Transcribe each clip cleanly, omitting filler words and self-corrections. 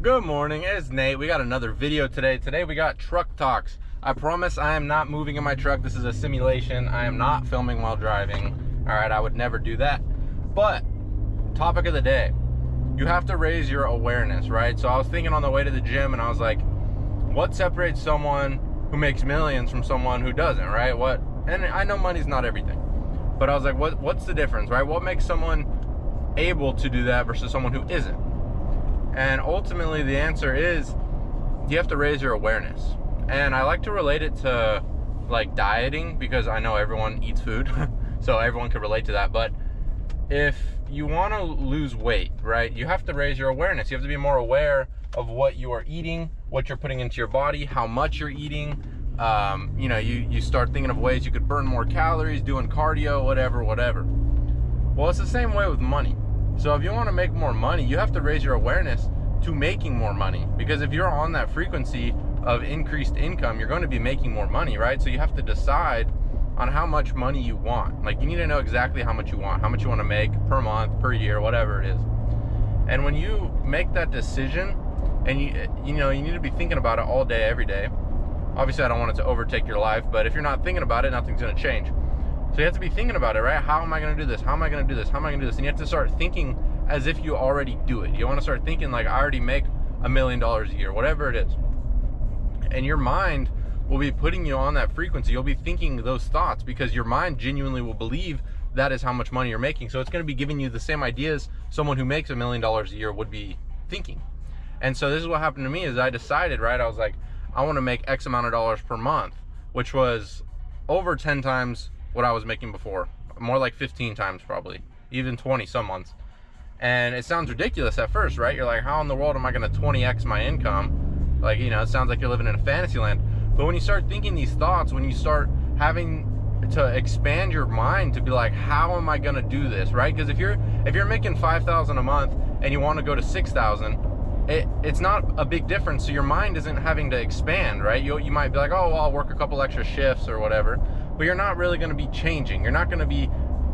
Good morning, it's Nate. We got another video today. Today we got truck talks. I promise I am not moving in my truck. This is a simulation. I am not filming while driving. All right, I would never do that. But topic of the day, you have to raise your awareness, right? So I was thinking on the way to the gym and I was like, what separates someone who makes millions from someone who doesn't, right? And I know money's not everything, but I was like, what's the difference, right? What makes someone able to do that versus someone who isn't? And ultimately the answer is you have to raise your awareness. And I like to relate it to like dieting because I know everyone eats food so everyone can relate to that. But if you want to lose weight, right, you have to raise your awareness. You have to be more aware of what you are eating, what you're putting into your body, how much you're eating. You start thinking of ways you could burn more calories, doing cardio, whatever. Well, it's the same way with money. So if you want to make more money, you have to raise your awareness to making more money, because if you're on that frequency of increased income, you're going to be making more money, right? So you have to decide on how much money you want. Like, you need to know exactly how much you want to make per month, per year, whatever it is. And when you make that decision, and you need to be thinking about it all day, every day. Obviously, I don't want it to overtake your life, but if you're not thinking about it, nothing's going to change. So you have to be thinking about it, right? How am I going to do this? How am I going to do this? How am I going to do this? And you have to start thinking as if you already do it. You want to start thinking like, I already make $1 million a year, whatever it is. And your mind will be putting you on that frequency. You'll be thinking those thoughts because your mind genuinely will believe that is how much money you're making. So it's going to be giving you the same ideas someone who makes $1 million a year would be thinking. And so this is what happened to me. Is I decided, right, I was like, I want to make X amount of dollars per month, which was over 10 times what I was making before, more like 15 times probably, even 20 some months. And it sounds ridiculous at first, right? You're like, how in the world am I going to 20x my income? Like, it sounds like you're living in a fantasy land. But when you start thinking these thoughts, when you start having to expand your mind to be like, how am I going to do this, right? Because if you're making 5,000 a month and you want to go to 6,000, it's not a big difference. So your mind isn't having to expand, right? You might be like, oh, well, I'll work a couple extra shifts or whatever, but you're not really going to be changing. You're not going to be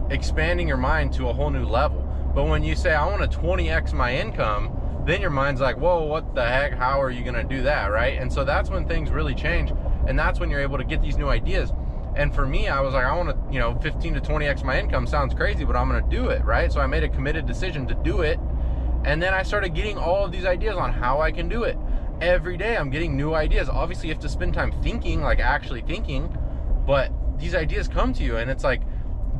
expanding your mind to a whole new level. But when you say, I want to 20x my income, then your mind's like, whoa, what the heck? How are you going to do that, right? And so that's when things really change. And that's when you're able to get these new ideas. And for me, I was like, I want to, 15 to 20x my income. Sounds crazy, but I'm going to do it, right? So I made a committed decision to do it. And then I started getting all of these ideas on how I can do it. Every day I'm getting new ideas. Obviously you have to spend time thinking, like actually thinking, but these ideas come to you. And it's like,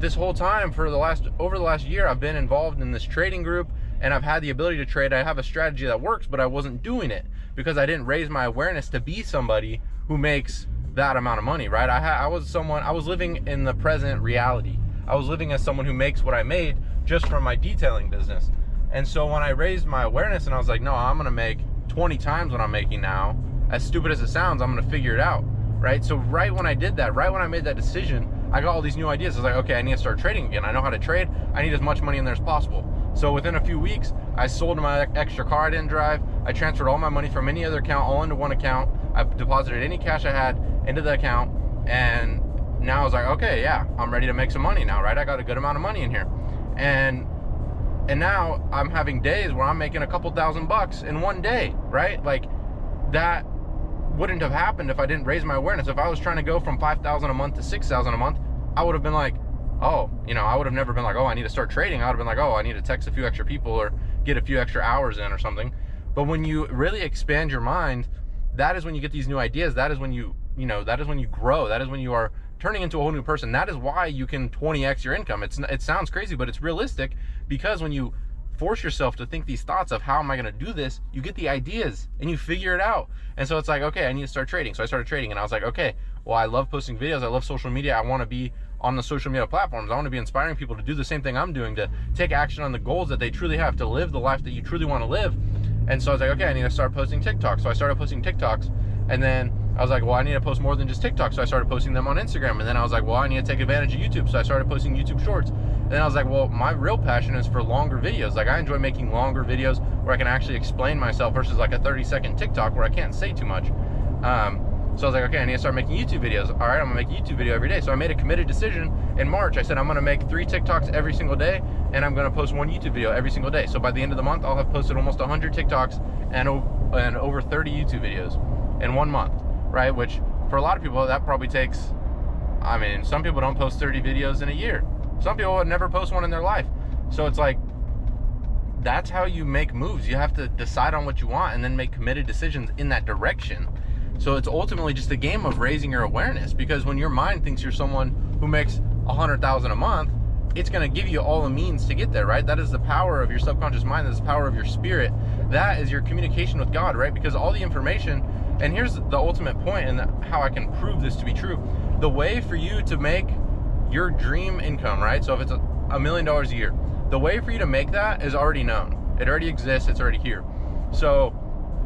this whole time over the last year, I've been involved in this trading group and I've had the ability to trade. I have a strategy that works, but I wasn't doing it because I didn't raise my awareness to be somebody who makes that amount of money, right? I was living in the present reality. I was living as someone who makes what I made just from my detailing business. And so when I raised my awareness and I was like, no, I'm going to make 20 times what I'm making now, as stupid as it sounds, I'm going to figure it out, right? So right when I did that, right when I made that decision, I got all these new ideas. I was like, okay, I need to start trading again. I know how to trade. I need as much money in there as possible. So within a few weeks, I sold my extra car I didn't drive. I transferred all my money from any other account all into one account. I deposited any cash I had into the account. And now I was like, okay, yeah, I'm ready to make some money now, right? I got a good amount of money in here. And now I'm having days where I'm making a couple $1,000 in one day, right? Like, that wouldn't have happened if I didn't raise my awareness. If I was trying to go from 5,000 a month to 6,000 a month, I would have been like, oh, I would have never been like, oh, I need to start trading. I would have been like, oh, I need to text a few extra people or get a few extra hours in or something. But when you really expand your mind, that is when you get these new ideas. That is when that is when you grow. That is when you are turning into a whole new person. That is why you can 20x your income. It sounds crazy, but it's realistic, because when you force yourself to think these thoughts of how am I going to do this, you get the ideas and you figure it out. And so it's like, okay, I need to start trading. So I started trading and I was like, okay, well, I love posting videos. I love social media. I want to be on the social media platforms. I want to be inspiring people to do the same thing I'm doing, to take action on the goals that they truly have, to live the life that you truly want to live. And so I was like, okay, I need to start posting TikToks. So I started posting TikToks, and then I was like, well, I need to post more than just TikTok. So I started posting them on Instagram. And then I was like, well, I need to take advantage of YouTube. So I started posting YouTube shorts. And then I was like, well, my real passion is for longer videos. Like, I enjoy making longer videos where I can actually explain myself versus like a 30-second TikTok where I can't say too much. So I was like, okay, I need to start making YouTube videos. All right, I'm gonna make a YouTube video every day. So I made a committed decision in March. I said, I'm gonna make 3 TikToks every single day, and I'm gonna post 1 YouTube video every single day. So by the end of the month, I'll have posted almost 100 TikToks, and and over 30 YouTube videos in 1 month, right? Which for a lot of people, that probably takes, I mean, some people don't post 30 videos in a year. Some people would never post one in their life. So it's like, that's how you make moves. You have to decide on what you want and then make committed decisions in that direction. So it's ultimately just a game of raising your awareness, because when your mind thinks you're someone who makes $100,000 a month, it's going to give you all the means to get there, right? That is the power of your subconscious mind. That is the power of your spirit. That is your communication with God, right? Because all the information, and here's the ultimate point and how I can prove this to be true. The way for you to make your dream income, right? So if it's $1 million a year, the way for you to make that is already known. It already exists. It's already here. So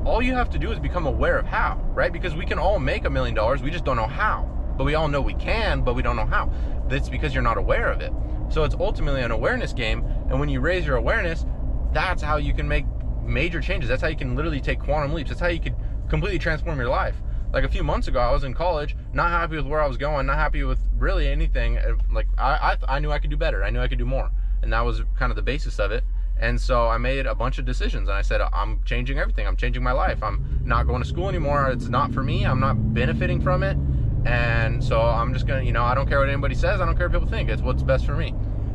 all you have to do is become aware of how, right? Because we can all make $1 million. We just don't know how. But we all know we can, but we don't know how. That's because you're not aware of it. So it's ultimately an awareness game. And when you raise your awareness, that's how you can make major changes. That's how you can literally take quantum leaps. That's how you could completely transform your life. Like a few months ago, I was in college, not happy with where I was going, not happy with really anything. Like I knew I could do better. I knew I could do more. And that was kind of the basis of it. And so I made a bunch of decisions, and I said, I'm changing everything. I'm changing my life. I'm not going to school anymore. It's not for me. I'm not benefiting from it. And so I'm just going to, I don't care what anybody says. I don't care what people think. It's what's best for me.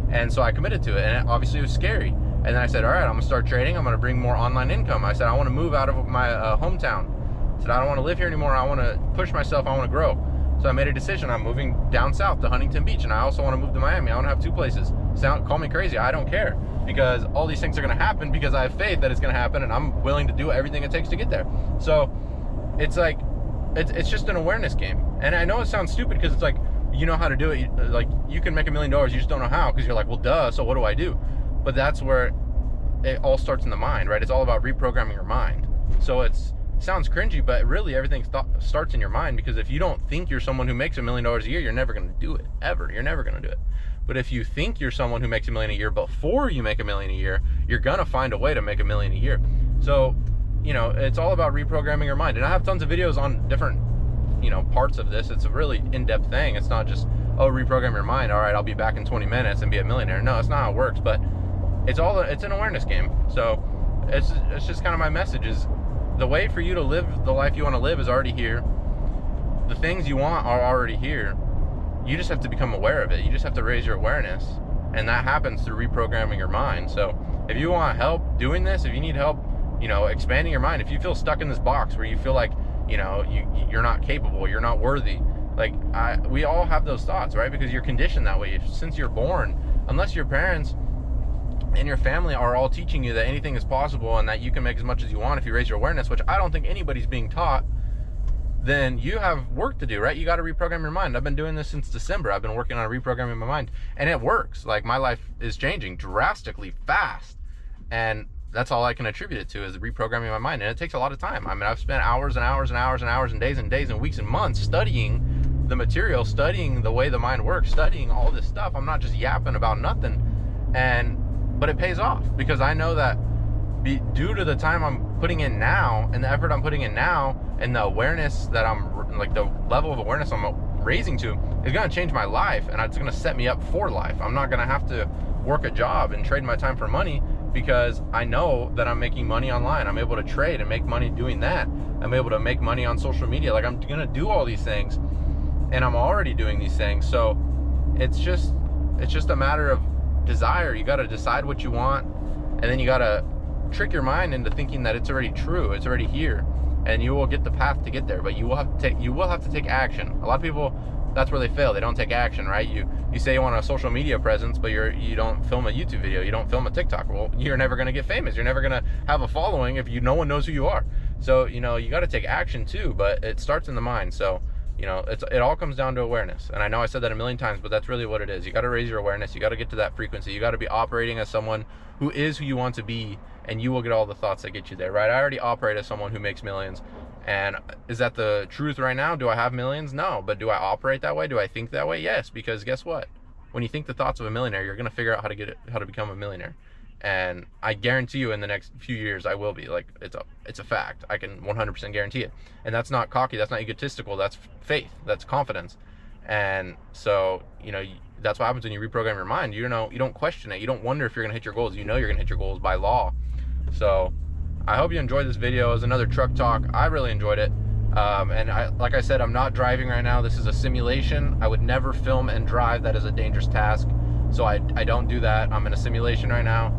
And so I committed to it. And obviously it was scary. And then I said, all right, I'm going to start trading. I'm going to bring more online income. I said, I want to move out of my hometown. I said, I don't want to live here anymore. I want to push myself. I want to grow. So I made a decision. I'm moving down south to Huntington Beach. And I also want to move to Miami. I want to have 2 places. Call me crazy. I don't care. Because all these things are going to happen because I have faith that it's going to happen, and I'm willing to do everything it takes to get there. So it's like, it's just an awareness game. And I know it sounds stupid because it's like, you know how to do it. You can make $1 million, you just don't know how, because you're like, well, duh, so what do I do? But that's where it all starts in the mind, right? It's all about reprogramming your mind. So it sounds cringy, but really everything starts in your mind, because if you don't think you're someone who makes $1 million a year, you're never going to do it, ever. You're never going to do it. But if you think you're someone who makes $1 million a year before you make $1 million a year, you're gonna find a way to make $1 million a year. So, it's all about reprogramming your mind. And I have tons of videos on different, parts of this. It's a really in-depth thing. It's not just, oh, reprogram your mind. All right, I'll be back in 20 minutes and be a millionaire. No, it's not how it works. But it's an awareness game. So it's just kind of my message is the way for you to live the life you want to live is already here. The things you want are already here. You just have to become aware of it. You just have to raise your awareness. And that happens through reprogramming your mind. So if you want help doing this, if you need help, expanding your mind, if you feel stuck in this box where you feel like, you're not capable, you're not worthy, we all have those thoughts, right? Because you're conditioned that way since you're born. Unless your parents and your family are all teaching you that anything is possible and that you can make as much as you want if you raise your awareness, which I don't think anybody's being taught, then you have work to do, right? You got to reprogram your mind. I've been doing this since December. I've been working on reprogramming my mind, and it works. Like, my life is changing drastically fast, and that's all I can attribute it to, is reprogramming my mind. And it takes a lot of time. I mean, I've spent hours and hours and hours and hours and days and weeks and months studying the material, studying the way the mind works, studying all this stuff. I'm not just yapping about nothing. But it pays off, because I know that due to the time I'm putting in now and the effort I'm putting in now and the awareness that the level of awareness I'm raising to is going to change my life, and it's going to set me up for life. I'm not going to have to work a job and trade my time for money, because I know that I'm making money online. I'm able to trade and make money doing that. I'm able to make money on social media. Like, I'm going to do all these things, and I'm already doing these things. So it's just a matter of desire. You got to decide what you want, and then you got to trick your mind into thinking that it's already true, it's already here, and you will get the path to get there. But you will have to take action. A lot of people, that's where they fail. They don't take action, right? You say you want a social media presence, but you don't film a YouTube video, you don't film a TikTok. Well, you're never going to get famous. You're never going to have a following if no one knows who you are. So you got to take action too, but it starts in the mind. So it all comes down to awareness. And I know I said that a million times, but that's really what it is. You got to raise your awareness. You got to get to that frequency. You got to be operating as someone who is who you want to be, and you will get all the thoughts that get you there, right? I already operate as someone who makes millions. And is that the truth right now? Do I have millions? No. But do I operate that way? Do I think that way? Yes. Because guess what? When you think the thoughts of a millionaire, you're going to figure out how to become a millionaire. And I guarantee you in the next few years, I will be. Like, it's a fact. I can 100% guarantee it. And that's not cocky. That's not egotistical. That's faith. That's confidence. And so, that's what happens when you reprogram your mind. You don't question it. You don't wonder if you're going to hit your goals. You're going to hit your goals by law. So I hope you enjoyed this video. It was another truck talk. I really enjoyed it. And like I said, I'm not driving right now. This is a simulation. I would never film and drive. That is a dangerous task. So I don't do that. I'm in a simulation right now.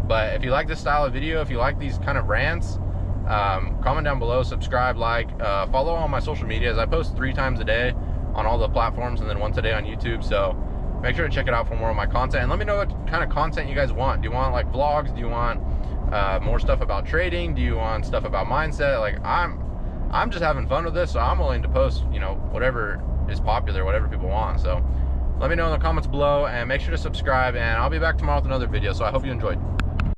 But if you like this style of video, if you like these kind of rants, comment down below, subscribe, like, follow all my social medias. I post 3 times a day on all the platforms and then once a day on YouTube. So make sure to check it out for more of my content. And let me know what kind of content you guys want. Do you want like vlogs? Do you want more stuff about trading? Do you want stuff about mindset? Like I'm just having fun with this, so I'm willing to post, you know, whatever is popular, whatever people want. So let me know in the comments below, and make sure to subscribe, and I'll be back tomorrow with another video. So I hope you enjoyed.